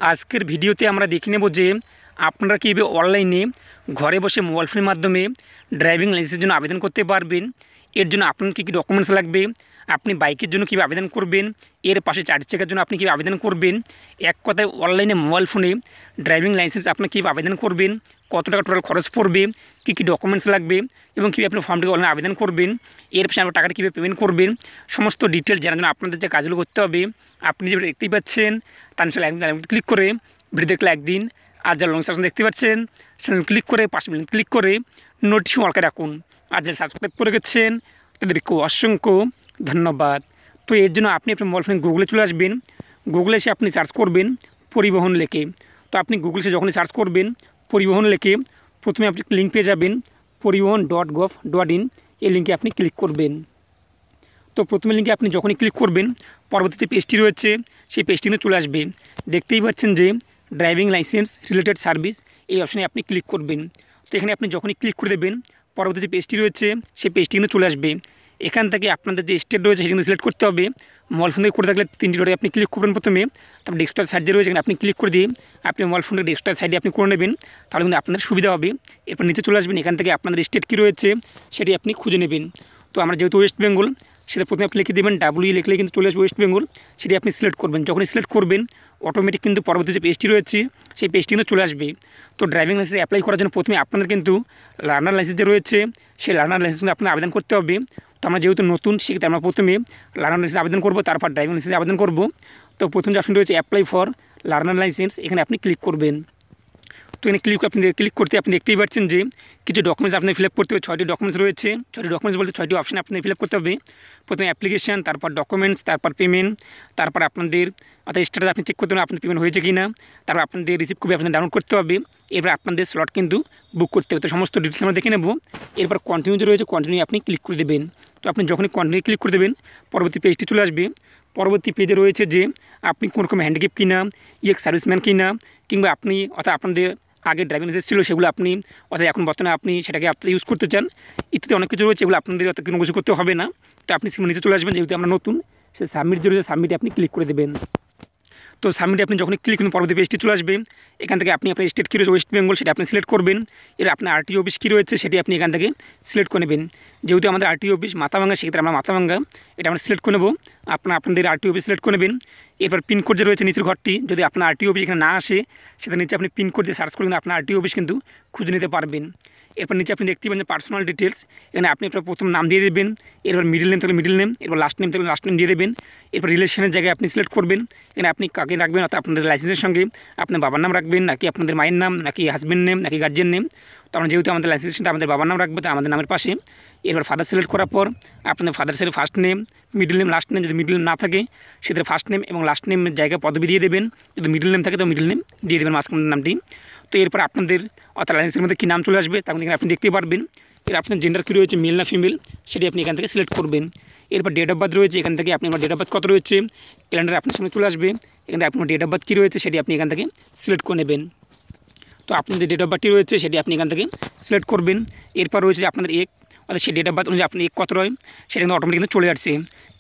আজকের ভিডিওতে আমরা দেখে নেব যে আপনারা কীভাবে অনলাইনে ঘরে বসে মোবাইল ফোনের মাধ্যমে ড্রাইভিং লাইসেন্সের জন্য আবেদন করতে পারবেন। এর জন্য আপনার কী কী ডকুমেন্টস লাগবে, আপনি বাইকের জন্য কীভাবে আবেদন করবেন, এর পাশে 4 চাকার জন্য আপনি কীভাবে আবেদন করবেন, এক কথায় অনলাইনে মোবাইল ফোনে ড্রাইভিং লাইসেন্স আপনি কীভাবে আবেদন করবেন, কত টাকা টোটাল খরচ পড়বে, কী কী ডকুমেন্টস লাগবে এবং কীভাবে আপনি ফর্মটিকে অনলাইনে আবেদন করবেন, এর পাশে আপনার টাকাটা কীভাবে পেমেন্ট করবেন, সমস্ত ডিটেলস জানার জন্য আপনাদের যে কাজগুলো করতে হবে আপনি যে দেখতেই পাচ্ছেন তার নিচে ক্লিক করে ভিডিও দেখলে একদিন, আর যারা লং সাবস্ক্রাইব দেখতে পাচ্ছেন সেখানে ক্লিক করে পাশে ক্লিক করে নোটিফিকেশন অল করে রাখুন। আর যারা সাবস্ক্রাইব করে গেছেন তাদেরকে অসংখ্য ধন্যবাদ। তো এর জন্য আপনি আপনার মোবাইল ফোনে গুগলে চলে আসবেন, গুগলে এসে আপনি সার্চ করবেন পরিবহন লেখে। তো আপনি গুগলে এসে যখনই সার্চ করবেন পরিবহন লেখে প্রথমে আপনি লিঙ্ক পেয়ে যাবেন poribohon.gov.in, এই লিঙ্কে আপনি ক্লিক করবেন। তো প্রথমে লিঙ্কে আপনি যখনই ক্লিক করবেন পরবর্তী যে পেজটি রয়েছে সেই পেজটি কিন্তু চলে আসবে। দেখতেই পাচ্ছেন যে ড্রাইভিং লাইসেন্স রিলেটেড সার্ভিস, এই অপশানে আপনি ক্লিক করবেন। তো এখানে আপনি যখনই ক্লিক করে দেবেন পরবর্তী যে পেজটি রয়েছে সেই পেজটি কিন্তু চলে আসবে। এখান থেকে আপনাদের যে স্টেট রয়েছে সেটি কিন্তু সিলেক্ট করতে হবে। মোবাইল ফোন থেকে করে থাকলে 3টি ডটে আপনি ক্লিক করবেন প্রথমে, তারপর ডেস্কটপ সাইড যে রয়েছে এখানে আপনি ক্লিক করে দিয়ে আপনি মোবাইল ফোনটা ডেস্কটপ সাইডে আপনি করে নেবেন, তাহলে কিন্তু আপনাদের সুবিধা হবে। এরপর নিচে চলে আসবেন, এখান থেকে আপনাদের স্টেট কী রয়েছে সেটি আপনি খুঁজে নেবেন। তো আমরা যেহেতু ওয়েস্ট বেঙ্গল, সেটা প্রথমে আপনি লিখে দেবেন ডাব্লিউ লিখলে কিন্তু চলে আসবে ওয়েস্ট বেঙ্গল, সেটি আপনি সিলেক্ট করবেন। যখনই সিলেক্ট করবেন অটোমেটিক কিন্তু পরবর্তী যে পেজটি রয়েছে সেই পেজটি কিন্তু চলে আসবে। তো ড্রাইভিং লাইসেন্স অ্যাপ্লাই করার জন্য প্রথমে আপনাদের কিন্তু লার্নার লাইসেন্স যে রয়েছে সেই লার্নার লাইসেন্স কিন্তু আপনার আবেদন করতে হবে। তো আমরা যেহেতু নতুন সেক্ষেত্রে আমরা প্রথমে লার্নার লাইসেন্স আবেদন করব, তারপর ড্রাইভিং লাইসেন্স আবেদন করব। তো প্রথম যে অপশন রয়েছে অ্যাপ্লাই ফর লার্নার লাইসেন্স, এখানে আপনি ক্লিক করবেন। তো এখানে ক্লিক করতে আপনি দেখতেই পাচ্ছেন যে কিছু ডকুমেন্টস আপনি ফিল আপ করতে হবে। 6টি ডকুমেন্টস রয়েছে, 6টি ডকুমেন্টস বলতে 6টি অপশন আপনি ফিল আপ করতে হবে। প্রথমে অ্যাপ্লিকেশন, তারপর ডকুমেন্টস, তারপর পেমেন্ট, তারপর আপনাদের অর্থাৎ স্ট্যাটাস আপনি চেক করতে হবে আপনার পেমেন্ট হয়েছে কি না, তারপর আপনাদের রিসিভ কপি আপনাদের ডাউনলোড করতে হবে। এরপর আপনাদের স্লট কিন্তু বুক করতে হবে। তো সমস্ত ডিটেলস আমরা দেখে নেব। এরপর কন্টিনিউ যে রয়েছে কন্টিনিউ আপনি ক্লিক করে দেবেন। তো আপনি যখনই কন্টিনিউ ক্লিক করে দেবেন পরবর্তী পেজটি চলে আসবে। পরবর্তী পেজে রয়েছে যে আপনি কোন রকম হ্যান্ডিক্যাপ কিনা, সার্ভিসম্যান কিনা, কিংবা আপনি অর্থাৎ আপনাদের আগে ড্রাইভিং লাইসেন্স ছিল সেগুলো আপনি অর্থাৎ এখন বর্তমানে আপনি সেটাকে আপনি ইউজ করতে চান, ইত্যাদি অনেক কিছু রয়েছে, এগুলো আপনাদের অত কোনো কিছু করতে হবে না। তো আপনি সিম নিচে চলে আসবেন, যেহেতু আমরা নতুন, সে সাবমিট যে রয়েছে সাবমিটে আপনি ক্লিক করে দেবেন। তো সাবমিটে আপনি যখন ক্লিক করবেন পরবর্তী পেজটি চলে আসবে। এখান থেকে আপনি আপনার স্টেট কী রয়েছে ওয়েস্ট বেঙ্গল সেটা আপনি সিলেক্ট করবেন। এর আপনার আরটিও অফিস কী রয়েছে সেটি আপনি এখান থেকে সিলেক্ট করে নেবেন। যেহেতু আমাদের আরটিও অফিস মাথাভাঙ্গা, সেক্ষেত্রে আমরা মাথাভাঙ্গা এটা আমরা সিলেক্ট করে নেব। আপনাদের আরটিও অফিস সিলেক্ট করে নেবেন। এরপর পিনকোড যে রয়েছে নিচের ঘরটি, যদি আপনার আরটিও অফিস এখানে না আসে সেটা নিচে আপনি পিনকোড দিয়ে সার্চ করে আপনার আরটিও অফিস কিন্তু খুঁজে নিতে পারবেন। এরপর নিচে আপনি দেখতে পাবেন যে পার্সোনাল ডিটেলস, এখানে আপনি আপনার প্রথম নাম দিয়ে দেবেন, এরপর মিডল নেম থাকলে মিডল নেম, এরপর লাস্ট নেম থাকলে লাস্ট নেম দিয়ে দেবেন। এরপর রিলেশনের জায়গায় আপনি সিলেক্ট করবেন, এখানে আপনি কাকে রাখবেন, অর্থাৎ আপনাদের লাইসেন্সের সঙ্গে আপনার বাবার নাম রাখবেন, নাকি আপনাদের মায়ের নাম, নাকি হাজব্যান্ড নেম, নাকি গার্জিয়ান নেম। তো আমরা যেহেতু আমাদের লাইসেন্সের সাথে আমাদের বাবার নাম রাখবো, তো আমাদের নামের পাশে এরপর ফাদার সিলেক্ট করার পর আপনাদের ফাদার সাথে first name, middle name, last name, যদি মিডল নেম না থাকে সেক্ষেত্রে ফার্স্ট নেম এবং লাস্ট নেমের জায়গায় পদবি দিয়ে দেবেন। যদি মিডল নেম থাকে তো মিডল নেম দিয়ে দেবেন মাঝখানের নামটি। তো এরপর আপনাদের অর্থাৎ লাইসেন্সের মধ্যে কী নাম চলে আসবে তখন এখানে আপনি দেখতে পারবেন। এর আপনার জেন্ডার কী রয়েছে, মেল না ফিমেল, সেটি আপনি এখান থেকে সিলেক্ট করবেন। এরপর ডেট অফ বার্থ রয়েছে, এখান থেকে আপনি আমার ডেট অফ বার্থ কত রয়েছে ক্যালেন্ডারে আপনার সামনে চলে আসবে। এখান থেকে আপনার ডেট অফ বার্থ কী রয়েছে সেটি আপনি এখান থেকে সিলেক্ট করে নেবেন। তো আপনার যে ডেট অফ বার্থটি রয়েছে সেটি আপনি এখান থেকে সিলেক্ট করবেন। এরপর রয়েছে যে আপনাদের অর্থাৎ সেই ডেট অফ বার্থ অনুযায়ী আপনি কত রয় সেটা কিন্তু অটোমেটিক কিন্তু চলে আসছে।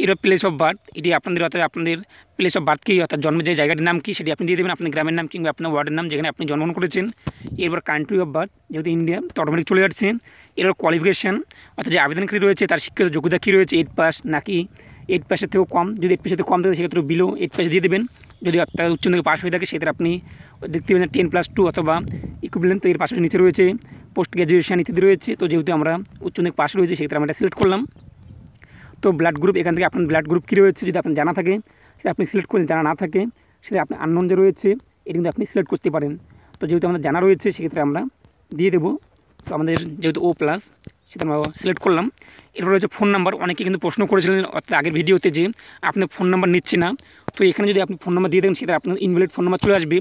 এরপর প্লেস অফ বার্থ, এটি আপনাদের অর্থাৎ আপনাদের প্লেস অফ বার্থ কী অর্থাৎ জন্মের যে জায়গাটির নাম কী সেটি আপনি দিয়ে দেবেন, আপনার গ্রামের নাম কিংবা আপনার ওয়ার্ডের নাম যেখানে আপনি জন্মগ্রহণ করেছেন। এরপর কান্ট্রি অফ বার্থ, যেহেতু ইন্ডিয়া তো অটোমেটিক চলে আসছে। এরপর কোয়ালিফিকেশান, অর্থাৎ যে আবেদনকারী রয়েছে তার শিক্ষিত যোগ্যতা কী রয়েছে, 8 পাস নাকি 8 পাসের থেকেও কম, যদি 8 পাসের থেকে কম থাকে সেক্ষেত্রে বিলো 8 পাস দিয়ে দেবেন। যদি অর্থাৎ উচ্চ থেকে পাস হয়ে থাকে সেক্ষেত্রে আপনি দেখতে পাবেন 10+2 অথবা ইকুইভ্যালেন্ট। তো এর পাশাপাশি নিচে রয়েছে পোস্ট গ্র্যাজুয়েশন ইত্যাদি রয়েছে। তো যেহেতু আমরা উচ্চ থেকে পাস রয়েছে সেক্ষেত্রে আমরা এটা সিলেক্ট করলাম। তো ব্লাড গ্রুপ, এখান থেকে আপনার ব্লাড গ্রুপ কী রয়েছে যদি আপনার জানা থাকে সেটা আপনি সিলেক্ট করেন, জানা না থাকে সেটা আপনি আননোন যে রয়েছে এটা কিন্তু আপনি সিলেক্ট করতে পারেন। তো যেহেতু আমাদের জানা রয়েছে সেক্ষেত্রে আমরা দিয়ে দেবো। তো আমাদের যেহেতু ও প্লাস সেটা আমরা সিলেক্ট করলাম। এরপর রয়েছে ফোন নাম্বার, অনেকে কিন্তু প্রশ্ন করেছিলেন অর্থাৎ আগের ভিডিওতে যে আপনার ফোন নাম্বার নিচ্ছে না। তো এখানে যদি আপনি ফোন নাম্বার দিয়ে দেবেন সেটা আপনার ইনভ্যালিড ফোন নাম্বার চলে আসবে।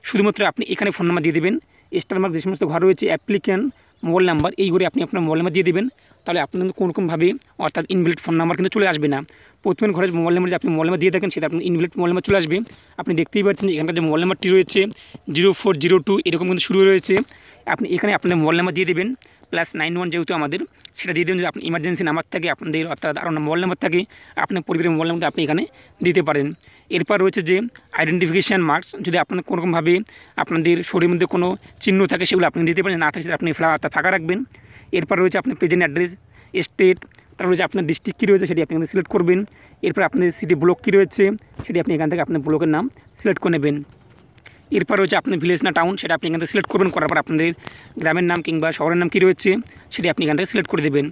শুধুমাত্র আপনি এখানে ফোন নাম্বার দিয়ে দেবেন। স্টার মার্ক যে সমস্ত ঘর রয়েছে অ্যাপ্লিক্যান্ট মোবাইল নাম্বার, এই ঘরে আপনি আপনার মোবাইল নাম্বার দিয়ে দেবেন, তাহলে আপনি কিন্তু কোনোরকমভাবে অর্থাৎ ইনভ্যালিড ফোন নাম্বার কিন্তু চলে আসবে না। প্রথমে ঘরের মোবাইল নাম্বার যে আপনি মোবাইল নাম্বার দিয়ে থাকেন সেটা আপনার ইনভ্যালিড মোবাইল নাম্বার চলে আসবে। আপনি দেখতেই পাচ্ছেন যে এখানকার যে মোবাইল নাম্বারটি রয়েছে 0402 এরকম কিন্তু শুরু রয়েছে। আপনি এখানে আপনাদের মোবাইল নাম্বার দিয়ে দেবেন। +91 যেহেতু আমাদের, সেটা দিয়ে দেবেন। যদি আপনি ইমার্জেন্সি নাম্বার থাকে আপনাদের, অর্থাৎ আরও মোবাইল নাম্বার থাকে আপনার পরিবারের মোবাইল নাম্বার আপনি এখানে দিতে পারেন। এরপর রয়েছে যে আইডেন্টিফিকেশান মার্কস, যদি আপনার কোনোরকমভাবে আপনাদের শরীরের মধ্যে কোনো চিহ্ন থাকে সেগুলো আপনি দিতে পারেন, না থাকে সেটা আপনি ফাঁকা রাখবেন। এরপর রয়েছে আপনার প্রেজেন্ট অ্যাড্রেস, স্টেট, তারপর রয়েছে আপনার ডিস্ট্রিক্ট কী রয়েছে সেটি আপনি এখানে সিলেক্ট করবেন। এরপর আপনাদের সিটি ব্লক কী রয়েছে সেটি আপনি এখান থেকে আপনার ব্লকের নাম সিলেক্ট করে নেবেন। এরপর রয়েছে আপনার ভিলেজ না টাউন, সেটা আপনি এখান থেকে সিলেক্ট করবেন। করার পর আপনাদের গ্রামের নাম কিংবা শহরের নাম কী রয়েছে সেটি আপনি এখান থেকে সিলেক্ট করে দেবেন।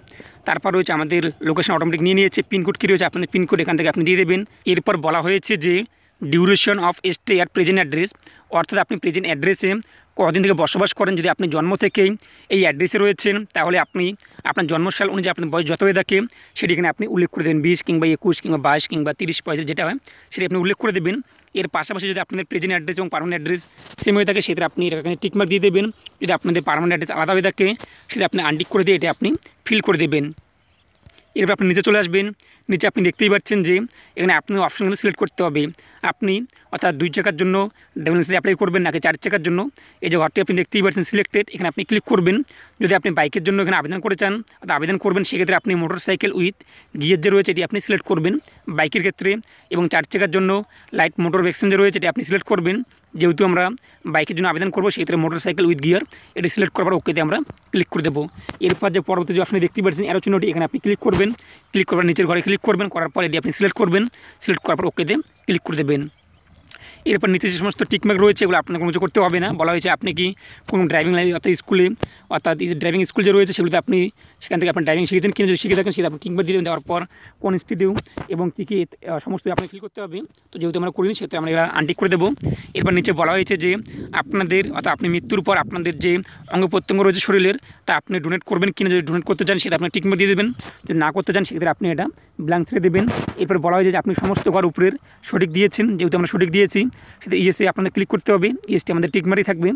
তারপর রয়েছে আমাদের লোকেশন অটোমেটিক নিয়ে নিয়েছে, পিনকোড কী রয়েছে আপনাদের পিনকোড এখান থেকে আপনি দিয়ে দেবেন। এরপর বলা হয়েছে যে duration of stay at present address, অর্থাৎ আপনি প্রেজেন্ট অ্যাড্রেসে কদিন থেকে বসবাস করেন। যদি আপনি জন্ম থেকেই এই অ্যাড্রেসে রয়েছেন তাহলে আপনি আপনার জন্মসাল অনুযায়ী আপনার বয়স যত হয়ে থাকে সেটি এখানে আপনি উল্লেখ করে দেবেন, 20 কিংবা 21 কিংবা 22 কিংবা 30 35 যেটা হয় সেটি আপনি উল্লেখ করে দেবেন। এর পাশাপাশি যদি আপনাদের প্রেজেন্ট অ্যাড্রেস এবং পার্মানেন্ট অ্যাড্রেস সেম হয়ে থাকে সেটা আপনি এখানে টিকমার্ক দিয়ে দেবেন। যদি আপনাদের পার্মানেন্ট অ্যাড্রেস আলাদা হয়ে থাকে সেটা আপনি আনটিক করে দিয়ে এটা আপনি ফিল করে দেবেন। এরপর আপনি নিচে চলে আসবেন। নিচে আপনি দেখতেই পাচ্ছেন যে এখানে আপনি অপশনগুলো সিলেক্ট করতে হবে। আপনি অর্থাৎ 2 চাকার জন্য ড্রাইভিং লাইসেন্স অ্যাপ্লাই করবেন নাকি 4 চাকার জন্য, এই যে ঘরটি আপনি দেখতেই পাচ্ছেন সিলেক্টেড, এখানে আপনি ক্লিক করবেন। যদি আপনি বাইকের জন্য এখানে আবেদন করে চান অর্থাৎ আবেদন করবেন, সেক্ষেত্রে আপনি মোটরসাইকেল উইথ গিয়ার যে রয়েছে এটি আপনি সিলেক্ট করবেন বাইকের ক্ষেত্রে, এবং 4 চাকার জন্য লাইট মোটর ভ্যাকসিন যে রয়েছে এটি আপনি সিলেক্ট করবেন। যেহেতু আমরা বাইকের জন্য আবেদন করবো সেক্ষেত্রে মোটরসাইকেল উইথ গিয়ার এটি সিলেক্ট করার ওকেতে আমরা ক্লিক করে দেবো। এরপর যে পরবর্তী যে অপশনে দেখতে পাচ্ছেন অ্যারো চিহ্নটি, এখানে আপনি ক্লিক করবেন। ক্লিক করার নিচের ঘরে ক্লিক করবেন, করার পর এটি আপনি সিলেক্ট করবেন। সিলেক্ট করার পর ওকেতে ক্লিক করে দেবেন। এরপর নিচে যে সমস্ত টিকমার্ক রয়েছে এগুলো আপনার কোনো কিছু করতে হবে না। বলা হয়েছে আপনি কি কোনো ড্রাইভিং লাইসেন্স অর্থাৎ স্কুলে, অর্থাৎ এই যে ড্রাইভিং স্কুল যে রয়েছে সেগুলোতে আপনি সেখান থেকে আপনি ড্রাইভিং শিখেছেন কিনা, যদি শিখে থাকেন সেটা আপনি টিকমার্ক দিয়ে দেওয়ার পর কোন ইনস্টিটিউট এবং কী কী সমস্ত আপনি ফিল করতে হবে। তো যেহেতু আমরা করিনি সেহেতু আমরা এরা আনটিক করে দেবো। এরপর নিচে বলা হয়েছে যে আপনাদের অর্থাৎ আপনি মৃত্যুর পর আপনাদের যে অঙ্গ প্রত্যঙ্গ রয়েছে শরীরের তা আপনি ডোনেট করবেন কিনা, যদি ডোনেট করতে চান সেটা আপনি টিকমার্ক দিয়ে দেবেন। যদি না করতে চান সেক্ষেত্রে আপনি এটা ব্ল্যাঙ্ক ছেড়ে দেবেন। এরপর বলা হয়েছে যে আপনি সমস্ত ঘর উপরের সঠিক দিয়েছেন, যেহেতু আমরা সঠিক দিয়েছি সেটা ইএসএ আপনাদের ক্লিক করতে হবে, ইএসটি আমাদের টিকমার্কই থাকবে।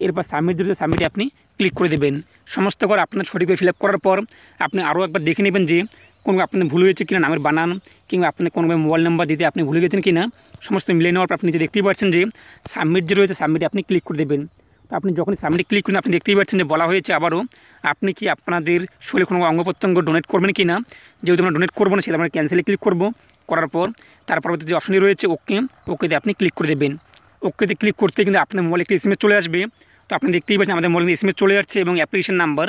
এরপর সাবমিট যেটা সাবমিটে আপনি ক্লিক করে দেবেন। সমস্ত ঘর আপনার সঠিকভাবে ফিল আপ করার পর আপনি আরও একবার দেখে নেবেন যে কোনো আপনাদের ভুল হয়েছে কিনা, নামের বানান কিংবা আপনি কোনোভাবে মোবাইল নাম্বার দিতে আপনি ভুলে গেছেন কিনা, সমস্ত মিলিয়ে নেওয়ার পর আপনি যে দেখতেই পাচ্ছেন যে সাবমিট যে রয়েছে সাবমিটে আপনি ক্লিক করে দেবেন। তো আপনি যখন সাবমিটে ক্লিক করেন আপনি দেখতেই পাচ্ছেন যে বলা হয়েছে আবারও আপনি কি আপনাদের শরীরে কোনো অঙ্গ প্রত্যঙ্গ ডোনেট করবেন কি না। যেহেতু আমরা ডোনেট করবো না সেটা আমরা ক্যান্সেলে ক্লিক করব। করার পর তার পরবর্তী যে অপশনটি রয়েছে ওকেতে আপনি ক্লিক করে দেবেন। ওকেতে ক্লিক করতে কিন্তু আপনার মোবাইলে একটি এসএমএস চলে আসবে। তো আপনি দেখতেই পাচ্ছেন আমাদের মোবাইলে এসএমএস চলে যাচ্ছে এবং অ্যাপ্লিকেশন নাম্বার।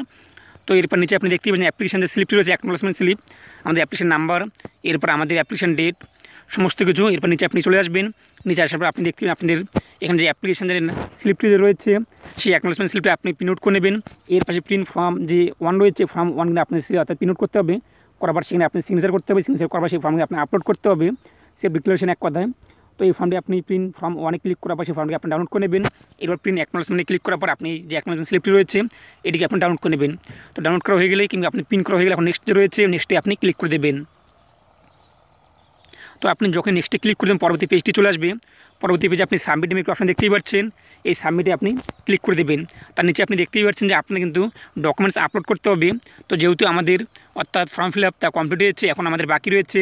তো এরপর নিচে আপনি দেখতেই পাচ্ছেন অ্যাপ্লিকেশন যে স্লিপটি রয়েছে অ্যাকনোলেজমেন্ট স্লিপ, আমাদের অ্যাপ্লিকেশন নাম্বার, এরপর আমাদের অ্যাপ্লিকেশন ডেট সমস্ত কিছু। এরপর নিচে আপনি চলে আসবেন। নিচে আসার পর আপনি দেখতে আপনাদের এখানে যে অ্যাপ্লিকেশনের স্লিপটি রয়েছে সেই অ্যাকনোলেজমেন্ট স্লিপটা আপনি প্রিন্ট করে নেবেন। এর পাশে প্রিন্ট ফর্ম যে 1 রয়েছে ফর্ম 1 কিন্তু আপনি অর্থাৎ প্রিন্ট করতে হবে। করার পর সেখানে আপনি সিগনেচার করতে হবে, সিগনেচার করার পর সেই ফর্মকে আপনি আপলোড করতে হবে, সেলফ ডিক্লারেশন এক কথায়। তো এই ফর্মটি আপনি প্রিন্ট ফর্ম 1-এ ক্লিক করার পর সেই ফর্মটি আপনি ডাউনলোড করে নেবেন। এরপর প্রিন্ট অ্যাকনোলেজমেন্টে ক্লিক করার পর আপনি যে অ্যাকনোলেজমেন্ট স্লিপটি রয়েছে এটিকে আপনি ডাউনলোড করে নেবেন। তো ডাউনলোড করা হয়ে গেলে কিংবা আপনি প্রিন্ট করা হয়ে গেলে এখন নেক্সট যে রয়েছে নেক্সটে আপনি ক্লিক করে দেবেন। তো আপনি যখন নেক্সটে ক্লিক করে দেবেন পরবর্তী পেজটি চলে আসবে। পরবর্তী পেজে আপনি সাবমিট একটি অপশন দেখতেই পাচ্ছেন, এই সাবমিটে আপনি ক্লিক করে দেবেন। তার নিচে আপনি দেখতেই পাচ্ছেন যে আপনি কিন্তু ডকুমেন্টস আপলোড করতে হবে। তো যেহেতু আমাদের অর্থাৎ ফর্ম ফিল আপ তা কমপ্লিট হয়েছে, এখন আমাদের বাকি রয়েছে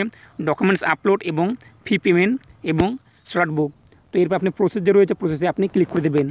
ডকুমেন্টস আপলোড এবং ফি পেমেন্ট এবং স্লট বুক। তো এরপর আপনি প্রসেস যে রয়েছে প্রসেসে আপনি ক্লিক করে দেবেন।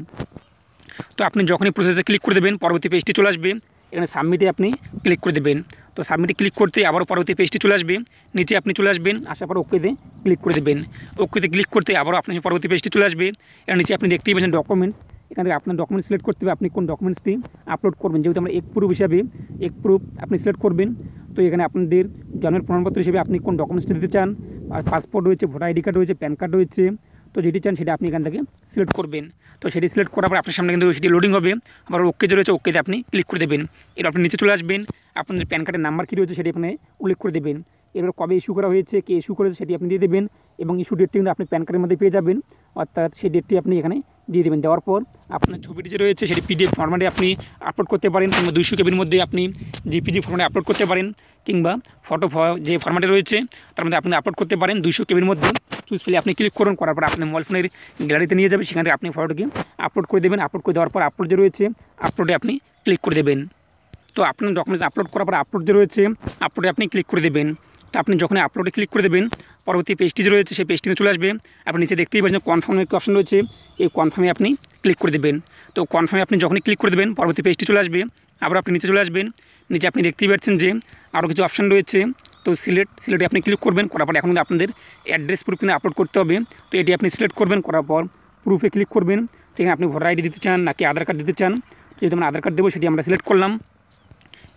তো আপনি যখনই প্রসেসে ক্লিক করে দেবেন পরবর্তী পেজটি চলে আসবে, এখানে সাবমিটে আপনি ক্লিক করে দেবেন। তো সাবমিটে ক্লিক করতে আবারও পরবর্তী পেজটি চলে আসবে, নিচে আপনি চলে আসবেন, আসার পর ওকেতে ক্লিক করে দেবেন। ওকেতে ক্লিক করতে আবারও আপনার পরবর্তী পেজটি চলে আসবে, এর নিচে আপনি দেখতেই পাচ্ছেন ডকুমেন্টস। এখান থেকে আপনার ডকুমেন্টস সিলেক্ট করতে হবে, আপনি কোন ডকুমেন্টসটি আপলোড করবেন। যেহেতু আমরা এক প্রুফ হিসাবে এক প্রুফ আপনি সিলেক্ট করবেন। তো এখানে আপনাদের জন্মের প্রমাণপত্র হিসেবে আপনি কোন ডকুমেন্টসটি দিতে চান, আর পাসপোর্ট রয়েছে, ভোটার আইডি কার্ড রয়েছে, প্যান কার্ড রয়েছে। তো যেটি চান সেটা আপনি এখান থেকে সিলেক্ট করবেন। তো সেটি সিলেক্ট করার পর আপনার সামনে কিন্তু সেটি লোডিং হবে। আবার ওকে যে রয়েছে ওকেতে আপনি ক্লিক করে দেবেন। এর আপনি নিচে চলে আসবেন, আপনাদের প্যান কার্ডের নাম্বার কী রয়েছে সেটি আপনি উল্লেখ করে দেবেন। এবার কবে ইস্যু করা হয়েছে, কে ইস্যু করেছে সেটি আপনি দিয়ে দেবেন এবং ইস্যু ডেটটি কিন্তু আপনি প্যান কার্ডের মধ্যে পেয়ে যাবেন, অর্থাৎ সেই ডেটটি আপনি এখানে দিয়ে দেবেন। দেওয়ার পর আপনার ছবিটি যে রয়েছে সেটি পিডিএফ ফরম্যাটে আপনি আপলোড করতে পারেন কিংবা 200 কেবির মধ্যে আপনি জিপিজি ফরম্যাটে আপলোড করতে পারেন কিংবা ফটো যে ফরম্যাটে রয়েছে তার মধ্যে আপনি আপলোড করতে পারেন 200 কেবির মধ্যে। চুজ ফেলে আপনি ক্লিক করুন, করার পর আপনার মোবাইল ফোনের গ্যালারিতে নিয়ে যাবে, সেখান থেকে আপনি ফটোটিকে আপলোড করে দেবেন। আপলোড করে দেওয়ার পর আপলোড যে রয়েছে আপলোডে আপনি ক্লিক করে দেবেন। তো আপনার ডকুমেন্টস আপলোড করার পর আপলোড যে রয়েছে আপলোডে আপনি ক্লিক করে দেবেন। তো আপনি যখন আপলোডে ক্লিক করে দেবেন পরবর্তী পেজটি যে রয়েছে সেই পেজটিতে চলে আসবে। আপনি নিচে দেখতেই পাচ্ছেন কনফার্মের একটি অপশন রয়েছে, এই কনফার্মে আপনি ক্লিক করে দেবেন। তো কনফার্মে আপনি যখনই ক্লিক করে দেবেন পরবর্তী পেজটি চলে আসবে। আবার আপনি নিচে চলে আসবেন। নিচে আপনি দেখতেই পাচ্ছেন যে আরও কিছু অপশান রয়েছে। তো সিলেটে আপনি ক্লিক করবেন, করার পর এখন কিন্তু আপনাদের অ্যাড্রেস প্রুফ কিন্তু আপলোড করতে হবে। তো এটি আপনি সিলেক্ট করবেন, করার পর প্রুফে ক্লিক করবেন। সেখানে আপনি ভোটার আইডি দিতে চান নাকি আধার কার্ড দিতে চান। তো যদি আমরা আধার কার্ড দেবো সেটি আমরা সিলেক্ট করলাম।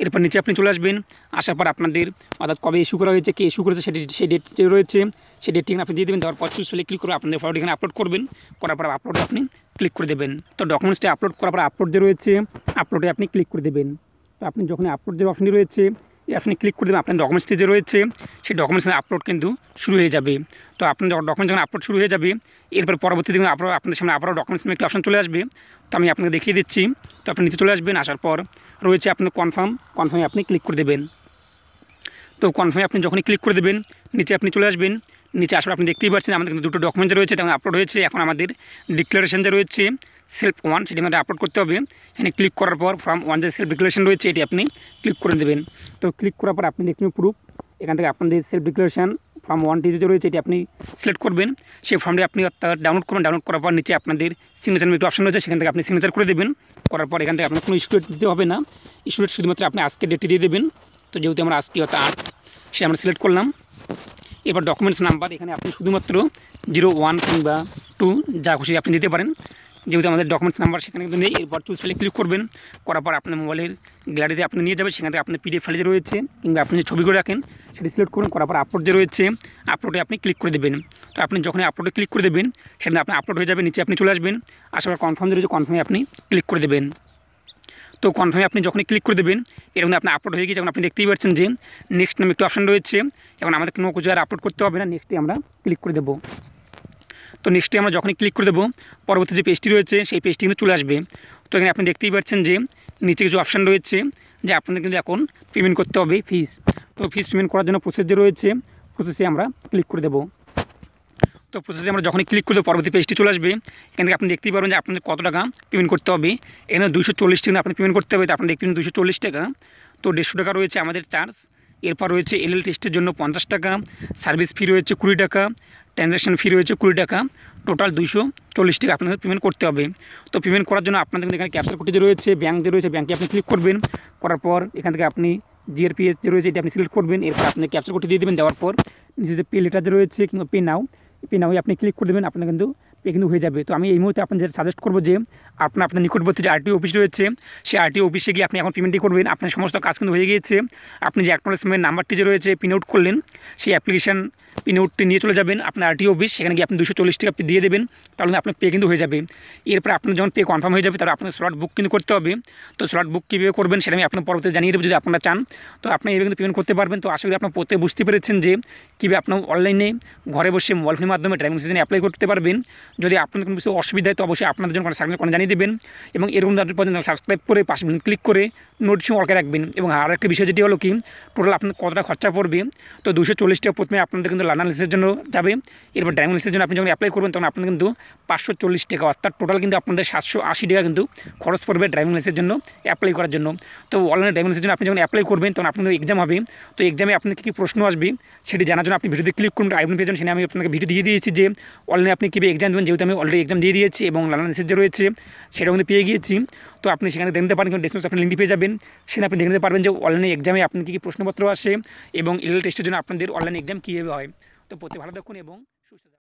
এরপর নিচে আপনি চলে আসবেন। আসার পর আপনাদের অর্থাৎ কবে ইস্যু করা হয়েছে, কে ইস্যু করেছে সেই ডেট যে রয়েছে সেই ডেটটি আপনি দিয়ে দেবেন। দেওয়ার পর চুজ ফেলে ক্লিক করে আপনাদের ফটোটি এখানে আপলোড করবেন। করার পর আপলোডে আপনি ক্লিক করে দেবেন। তো ডকুমেন্টসটি আপলোড করার পর আপলোড যে রয়েছে আপলোডে আপনি ক্লিক করে দেবেন। তো আপনি যখন আপলোড যে অপশনটি রয়েছে এই অপশনে ক্লিক করে দেবেন, আপনার ডকুমেন্টসটি যে রয়েছে সেই ডকুমেন্টসের আপলোড কিন্তু শুরু হয়ে যাবে। তো আপনার ডকুমেন্টস যখন আপলোড শুরু হয়ে যাবে এরপর পরবর্তী দিন আপনাদের সামনে আবারও ডকুমেন্টস একটি অপশন চলে আসবে। তো আমি আপনাকে দেখিয়ে দিচ্ছি। তো আপনি নিচে চলে আসবেন। আসার পর রয়েছে আপনার কনফার্মে আপনি ক্লিক করে দেবেন। তো কনফার্মে আপনি যখনই ক্লিক করে দেবেন নিচে আপনি চলে আসবেন। নিচে আসলে আপনি দেখতেই পাচ্ছেন আমাদের কিন্তু দুটো ডকুমেন্ট রয়েছে তখন আপলোড হয়েছে। এখন আমাদের ডিক্লারেশন যে রয়েছে সেলফ 1 সেটি আমাদের আপলোড করতে হবে। এখানে ক্লিক করার পর ফর্ম 1 যে সেলফ ডিক্লারেশন রয়েছে এটি আপনি ক্লিক করে দেবেন। তো ক্লিক করার পর আপনি দেখবেন প্রুফ, এখান থেকে আপনাদের সেলফ ডিক্লারেশন ফর্ম 1টি যে রয়েছে এটি আপনি সিলেক্ট করবেন। সেই ফর্মটি আপনি ডাউনলোড করবেন। ডাউনলোড করার পর নিচে আপনাদের সিগনেচার একটু অপশন রয়েছে, সেখান থেকে আপনি সিগনেচার করে দেবেন। করার পর এখান থেকে আপনার কোনো ইস্যু দিতে হবে না, ইস্যু শুধুমাত্র আপনি আজকে ডেটটি দিয়ে দেবেন। তো যেহেতু আমরা আজকে অর্থাৎ 8 সে আমরা সিলেক্ট করলাম। এবার ডকুমেন্টস নাম্বার এখানে আপনি শুধুমাত্র 01 কিংবা 2 যা খুশি আপনি দিতে পারেন, যেহেতু আমাদের ডকুমেন্টস নাম্বার সেখানে কিন্তু নেই। এরপর চুজ ফেলে ক্লিক করবেন। করার পর আপনার মোবাইলের গ্যালারিতে আপনি নিয়ে যাবেন, সেখান থেকে আপনার পিডিএফ ফাইল যে রয়েছে কিংবা আপনি যে ছবি করে রাখেন সেটি সিলেক্ট করুন। করার পর আপলোড যে রয়েছে আপলোডে আপনি ক্লিক করে দেবেন। তো আপনি যখন আপলোডে ক্লিক করে দেবেন সেখানে আপনি আপলোড হয়ে যাবে। নিচে আপনি চলে আসবেন। আসার পর কনফার্ম যে রয়েছে কনফার্মে আপনি ক্লিক করে দেবেন। তো কনফার্মে আপনি যখনই ক্লিক করে দেবেন এরকম আপনার আপলোড হয়ে গেছে। এখন আপনি দেখতেই পাচ্ছেন যে নেক্সট নামে একটু অপশান রয়েছে। এখন আমাদের কোনো কিছু আর আপলোড করতে হবে না, নেক্সটে আমরা ক্লিক করে দেবো। তো নেক্সটে আমরা যখনই ক্লিক করে দেবো পরবর্তী যে পেজটি রয়েছে সেই পেজটি কিন্তু চলে আসবে। তো এখানে আপনি দেখতেই পাচ্ছেন যে নিচে কিছু অপশান রয়েছে যে আপনাদের কিন্তু এখন পেমেন্ট করতে হবে ফিস। তো ফিস পেমেন্ট করার জন্য প্রসেস যে রয়েছে প্রসেসে আমরা ক্লিক করে দেবো। তো প্রসেসে আমরা যখনই ক্লিক করে পরবর্তী পেজটি চলে আসবে। এখান থেকে আপনি দেখতেই পারবেন যে আপনাদের কত টাকা পেমেন্ট করতে হবে। এখানে 240 টাকা আপনি পেমেন্ট করতে হবে। তো আপনি দেখতে পাবেন 240 টাকা। তো 150 টাকা রয়েছে আমাদের চার্জ। এরপর রয়েছে এলএল টেস্টের জন্য 50 টাকা, সার্ভিস ফি রয়েছে 20 টাকা, ট্রানজ্যাকশন ফি রয়েছে 20 টাকা, টোটাল 240 টাকা আপনাদের পেমেন্ট করতে হবে। তো পেমেন্ট করার জন্য আপনাদের এখানে ক্যাপচার কোডটি যে রয়েছে ব্যাঙ্ক যে রয়েছে ব্যাঙ্কে আপনি ক্লিক করবেন। করার পর এখান থেকে আপনি জিআরপিএস যে রয়েছে এটি আপনি সিলেক্ট করবেন। এরপর আপনি ক্যাপচার কোডটি দিয়ে দেবেন। দেওয়ার পর নিচে যে পে লেটার যে রয়েছে কিংবা পে নাও আপনি ক্লিক করে দেবেন। আপনার কিন্তু পে কিন্তু হয়ে যাবে। তো আমি এই মুহূর্তে আপনাদের সাজেস্ট করবো যে আপনার নিকটবর্তী যে আরটিও অফিস রয়েছে সেই আরটিও অফিসে গিয়ে আপনি এখন পেমেন্টটি করবেন। আপনার সমস্ত কাজ কিন্তু হয়ে গিয়েছে। আপনি যে অ্যাকনোলেজমেন্ট নাম্বারটি যে রয়েছে প্রিন্ট আউট করলেন সেই অ্যাপ্লিকেশন প্রিন্ট আউটটি নিয়ে চলে যাবেন আপনার আরটিও অফিস, সেখানে গিয়ে আপনি 240 টাকা দিয়ে দেবেন। তাহলে আপনার পে কিন্তু হয়ে যাবে। এরপর আপনার যখন পে কনফার্ম হয়ে যাবে তাহলে আপনার স্লট বুক কিন্তু করতে হবে। তো স্লট বুক কীভাবে করবেন সেটা আমি আপনার পরবর্তীতে জানিয়ে দেবো যদি আপনারা চান। তো আপনি এইভাবে কিন্তু পেমেন্ট করতে পারবেন। তো আশা করি আপনার প্রত্যেকে বুঝতে পেরেছেন যে কীভাবে আপনার অনলাইনে ঘরে বসে মোবাইল ফোনের মাধ্যমে ড্রাইভিং লাইসেন্স অ্যাপ্লাই করতে পারবেন। যদি আপনাদের কোনো কিছু অসুবিধা হয় তো অবশ্যই আপনাদের জন্য কোনো জানিয়ে দেবেন এবং এরকম তাদের পর্যন্ত সাবস্ক্রাইব করে পাশে ক্লিক করে নোটিফিকেশন অল করে রাখবেন। এবং আর একটা বিষয় যেটি হলো কি টোটাল আপনার কতটা খরচা পড়বে। তো 240 টাকা প্রথমে আপনাদের কিন্তু লার্নার লাইসেন্সের জন্য যাবে। এরপর ড্রাইভিং লাইসেন্সের জন্য আপনি যখন অ্যাপ্লাই করবেন তখন আপনাদের কিন্তু 540 টাকা অর্থাৎ টোটাল কিন্তু আপনাদের 780 টাকা কিন্তু খরচ পড়বে ড্রাইভিং লাইসেন্সের জন্য অ্যাপ্লাই করার জন্য। তো অনলাইন ড্রাইভিং লাইসেন্সের জন্য আপনি যখন অ্যাপ্লাই করবেন তখন আপনাদের এক্সাম হবে। তো এক্সামে আপনাদের কী প্রশ্ন আসবে সেটি জানার জন্য আপনি ভিডিওতে ক্লিক করুন। আইবন পেয়ে যান, সেখানে আমি আপনাকে ভিডিও দিয়ে দিয়েছি যে অনলাইনে আপনি কীভাবে এক্সাম দেবেন। যেহেতু আমি অলরেডি এক্সাম দিয়ে দিয়েছি এবং লার্নার লাইসেন্স যে রয়েছে সেটাও কিন্তু পেয়ে গিয়েছি। তো আপনি সেখানে দেখতে পারেন কিন্তু ডিসক্রিপশনে আপনি লিঙ্কটি পেয়ে যাবেন। সেখানে আপনি দেখতে পারবেন যে অনলাইনে এক্সামে আপনার কী প্রশ্নপত্র আসে এবং এলএল টেস্টের জন্য আপনাদের অনলাইন এক্সাম কীভাবে হয়। তো প্রত্যেক ভালো থাকুন এবং সুস্থ থাকুন।